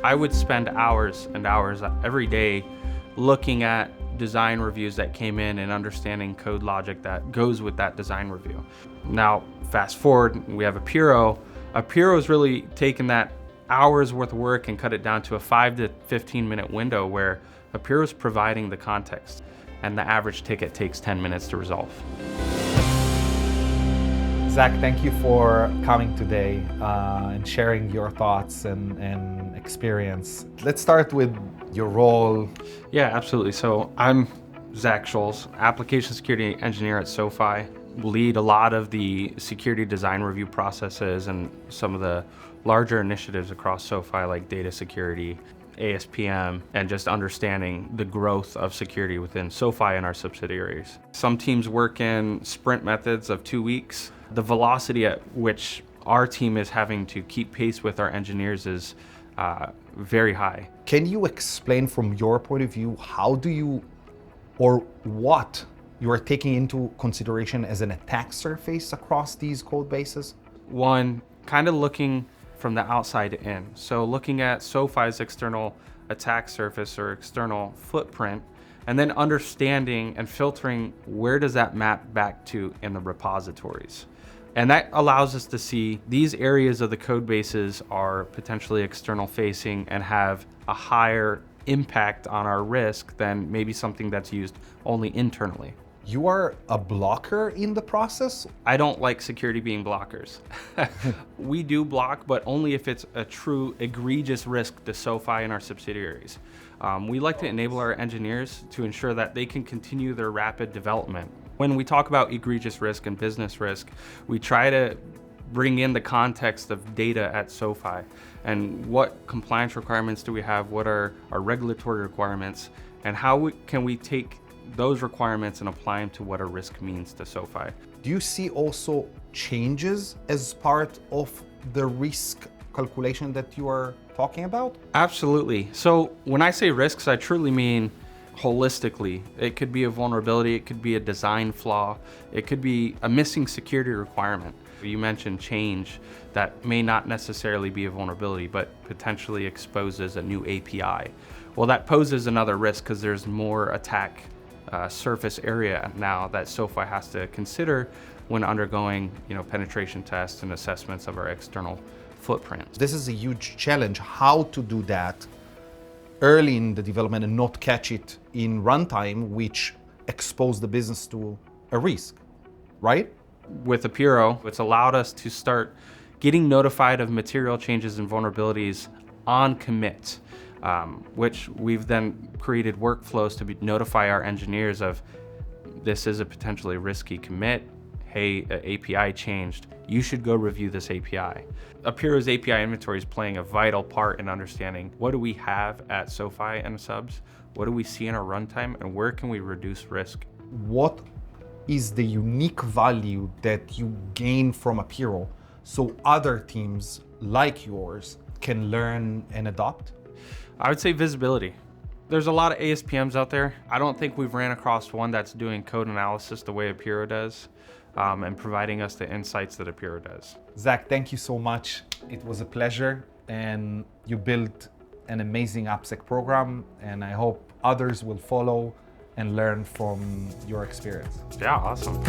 I would spend hours and hours every day looking at design reviews that came in and understanding code logic that goes with that design review. Now, fast forward, we have Apiiro. Apiiro's really taken that hours worth of work and cut it down to a 5 to 15 minute window where Apiiro's providing the context and the average ticket takes 10 minutes to resolve. Zach, thank you for coming today and sharing your thoughts and experience. Let's start with your role. Yeah, absolutely. So I'm Zach Schulze, application security engineer at SoFi. Lead a lot of the security design review processes and some of the larger initiatives across SoFi like data security, ASPM, and just understanding the growth of security within SoFi and our subsidiaries. Some teams work in sprint methods of 2 weeks. The velocity at which our team is having to keep pace with our engineers is very high. Can you explain from your point of view, how do you, or what you are taking into consideration as an attack surface across these code bases? One, kind of looking from the outside in. So looking at SoFi's external attack surface or external footprint, and then understanding and filtering where does that map back to in the repositories. And that allows us to see these areas of the code bases are potentially external facing and have a higher impact on our risk than maybe something that's used only internally. You are a blocker in the process? I don't like security being blockers. We do block, but only if it's a true egregious risk to SoFi and our subsidiaries. We like to enable our engineers to ensure that they can continue their rapid development. When we talk about egregious risk and business risk, we try to bring in the context of data at SoFi and what compliance requirements do we have, what are our regulatory requirements, and how can we take those requirements and apply them to what a risk means to SoFi. Do you see also changes as part of the risk calculation that you are talking about? Absolutely. So when I say risks, I truly mean holistically. It could be a vulnerability, it could be a design flaw, it could be a missing security requirement. You mentioned change that may not necessarily be a vulnerability, but potentially exposes a new API. Well, that poses another risk because there's more attack surface area now that SoFi has to consider when undergoing, penetration tests and assessments of our external footprint. This is a huge challenge, how to do that early in the development and not catch it in runtime, which expose the business to a risk, right? With Apiiro, it's allowed us to start getting notified of material changes and vulnerabilities on commit, which we've then created workflows to notify our engineers of this is a potentially risky commit. Hey, API changed. You should go review this API. Apiiro's API inventory is playing a vital part in understanding what do we have at SoFi and subs, what do we see in our runtime, and where can we reduce risk? What is the unique value that you gain from Apiiro so other teams like yours can learn and adopt? I would say visibility. There's a lot of ASPMs out there. I don't think we've ran across one that's doing code analysis the way Apiiro does and providing us the insights that Apiiro does. Zach, thank you so much. It was a pleasure, and you built an amazing AppSec program, and I hope others will follow and learn from your experience. Yeah, awesome.